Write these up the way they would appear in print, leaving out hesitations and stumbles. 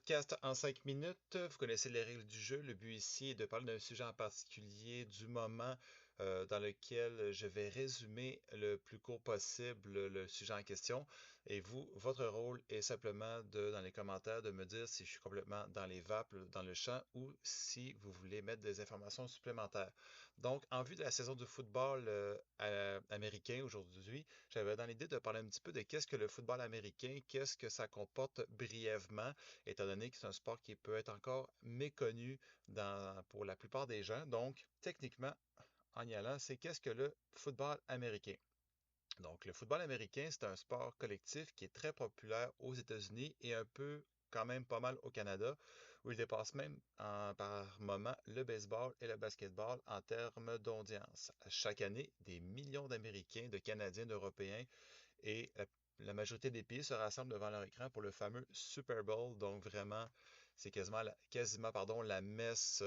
podcast en 5 minutes. Vous connaissez les règles du jeu. Le but ici est de parler d'un sujet en particulier du moment dans lequel je vais résumer le plus court possible le sujet en question. Et vous, votre rôle est simplement dans les commentaires, de me dire si je suis complètement dans les vapes, dans le champ, ou si vous voulez mettre des informations supplémentaires. Donc, en vue de la saison du football américain aujourd'hui, j'avais dans l'idée de parler un petit peu de qu'est-ce que le football américain, qu'est-ce que ça comporte brièvement, étant donné que c'est un sport qui peut être encore méconnu pour la plupart des gens. Donc, techniquement, en y allant, c'est qu'est-ce que le football américain? Donc, le football américain, c'est un sport collectif qui est très populaire aux États-Unis et un peu quand même pas mal au Canada, où il dépasse même par moment le baseball et le basketball en termes d'audience. Chaque année, des millions d'Américains, de Canadiens, d'Européens et la majorité des pays se rassemblent devant leur écran pour le fameux Super Bowl. Donc vraiment, c'est quasiment la messe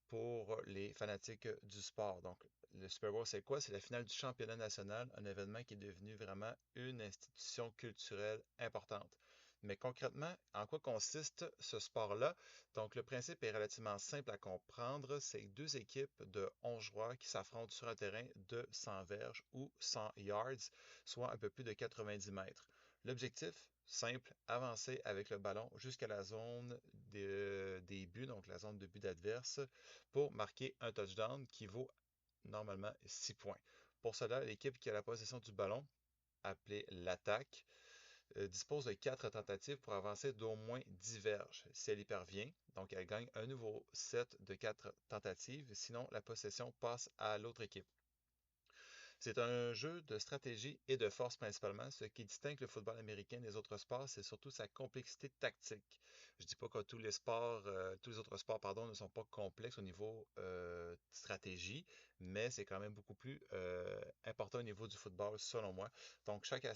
pour les fanatiques du sport. Donc le Super Bowl, c'est quoi? C'est la finale du championnat national, un événement qui est devenu vraiment une institution culturelle importante. Mais concrètement, en quoi consiste ce sport-là? Donc, le principe est relativement simple à comprendre. C'est deux équipes de 11 joueurs qui s'affrontent sur un terrain de 100 verges ou 100 yards, soit un peu plus de 90 mètres. L'objectif, simple, avancer avec le ballon jusqu'à la zone des buts, donc la zone de but adverse, pour marquer un touchdown qui vaut normalement 6 points. Pour cela, l'équipe qui a la possession du ballon, appelée l'attaque, dispose de 4 tentatives pour avancer d'au moins 10 verges. Si elle y parvient, donc elle gagne un nouveau set de 4 tentatives, sinon la possession passe à l'autre équipe. C'est un jeu de stratégie et de force principalement. Ce qui distingue le football américain des autres sports, c'est surtout sa complexité tactique. Je dis pas que tous les autres sports, pardon, ne sont pas complexes au niveau stratégie, mais c'est quand même beaucoup plus important au niveau du football, selon moi. Donc, chaque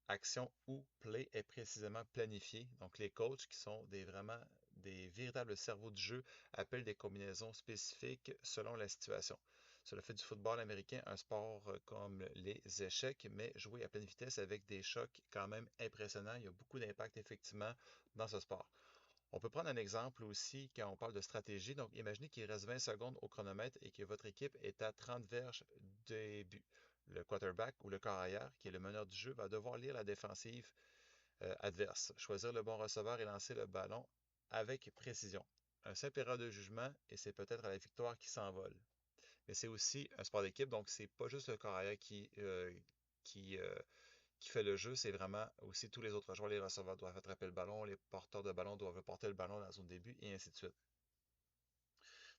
action ou play est précisément planifiée. Donc, les coachs, qui sont vraiment des véritables cerveaux du jeu, appellent des combinaisons spécifiques selon la situation. Cela fait du football américain un sport comme les échecs, mais joué à pleine vitesse avec des chocs quand même impressionnants. Il y a beaucoup d'impact effectivement dans ce sport. On peut prendre un exemple aussi quand on parle de stratégie. Donc, imaginez qu'il reste 20 secondes au chronomètre et que votre équipe est à 30 verges des buts. Le quarterback ou le corps arrière, qui est le meneur du jeu, va devoir lire la défensive adverse, choisir le bon receveur et lancer le ballon avec précision. Un simple erreur de jugement et c'est peut-être à la victoire qui s'envole. Mais c'est aussi un sport d'équipe, donc c'est pas juste le corps arrière qui, euh, qui fait le jeu, c'est vraiment aussi tous les autres joueurs. Les receveurs doivent attraper le ballon, les porteurs de ballon doivent porter le ballon dans la zone début, et ainsi de suite.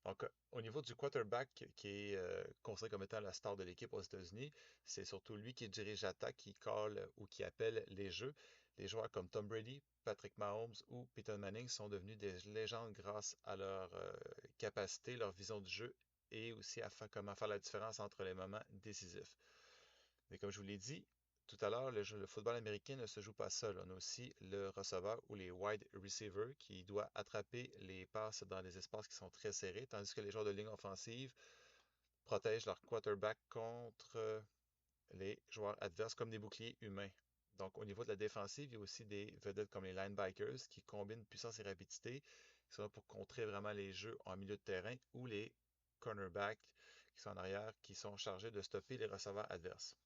Donc, au niveau du quarterback, qui est considéré comme étant la star de l'équipe aux États-Unis, c'est surtout lui qui dirige l'attaque, qui colle ou qui appelle les jeux. Les joueurs comme Tom Brady, Patrick Mahomes ou Peyton Manning sont devenus des légendes grâce à leur capacité, leur vision du jeu et aussi à comment faire la différence entre les moments décisifs. Mais comme je vous l'ai dit tout à l'heure, le football américain ne se joue pas seul. On a aussi le receveur ou les wide receivers qui doit attraper les passes dans des espaces qui sont très serrés, tandis que les joueurs de ligne offensive protègent leur quarterback contre les joueurs adverses comme des boucliers humains. Donc, au niveau de la défensive, il y a aussi des vedettes comme les linebackers qui combinent puissance et rapidité, qui sont là pour contrer vraiment les jeux en milieu de terrain, ou les cornerbacks qui sont en arrière, qui sont chargés de stopper les receveurs adverses.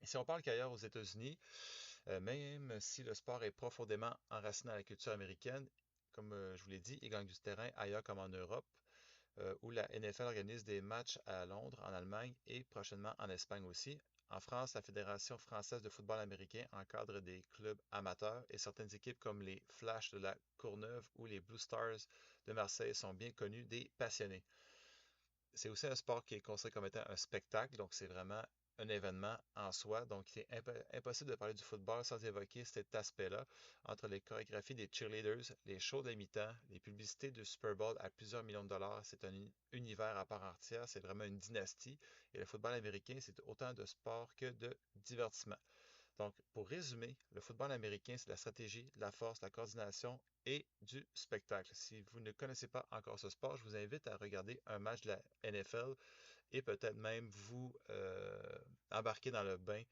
Et si on parle qu'ailleurs aux États-Unis, même si le sport est profondément enraciné dans la culture américaine, comme je vous l'ai dit, il gagne du terrain ailleurs comme en Europe, où la NFL organise des matchs à Londres, en Allemagne et prochainement en Espagne aussi. En France, la Fédération française de football américain encadre des clubs amateurs et certaines équipes comme les Flash de la Courneuve ou les Blue Stars de Marseille sont bien connues des passionnés. C'est aussi un sport qui est considéré comme étant un spectacle, donc c'est vraiment un événement en soi. Donc, c'est impossible de parler du football sans évoquer cet aspect-là, entre les chorégraphies des cheerleaders, les shows de mi-temps, les publicités du Super Bowl à plusieurs millions de dollars. C'est un univers à part entière, c'est vraiment une dynastie. Et le football américain, c'est autant de sport que de divertissement. Donc, pour résumer, le football américain, c'est de la stratégie, de la force, de la coordination et du spectacle. Si vous ne connaissez pas encore ce sport, je vous invite à regarder un match de la NFL et peut-être même vous embarquer dans le bain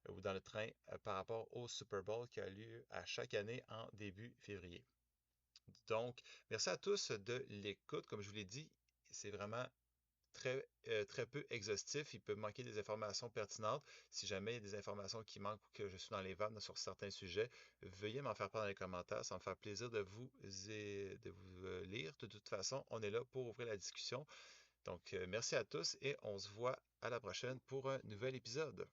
ou dans le train par rapport au Super Bowl qui a lieu à chaque année en début février. Donc, merci à tous de l'écoute. Comme je vous l'ai dit, c'est vraiment très peu exhaustif. Il peut manquer des informations pertinentes. Si jamais il y a des informations qui manquent ou que je suis dans les vannes sur certains sujets, veuillez m'en faire part dans les commentaires. Ça va me faire plaisir de vous lire. De toute façon, on est là pour ouvrir la discussion. Donc, merci à tous et on se voit à la prochaine pour un nouvel épisode.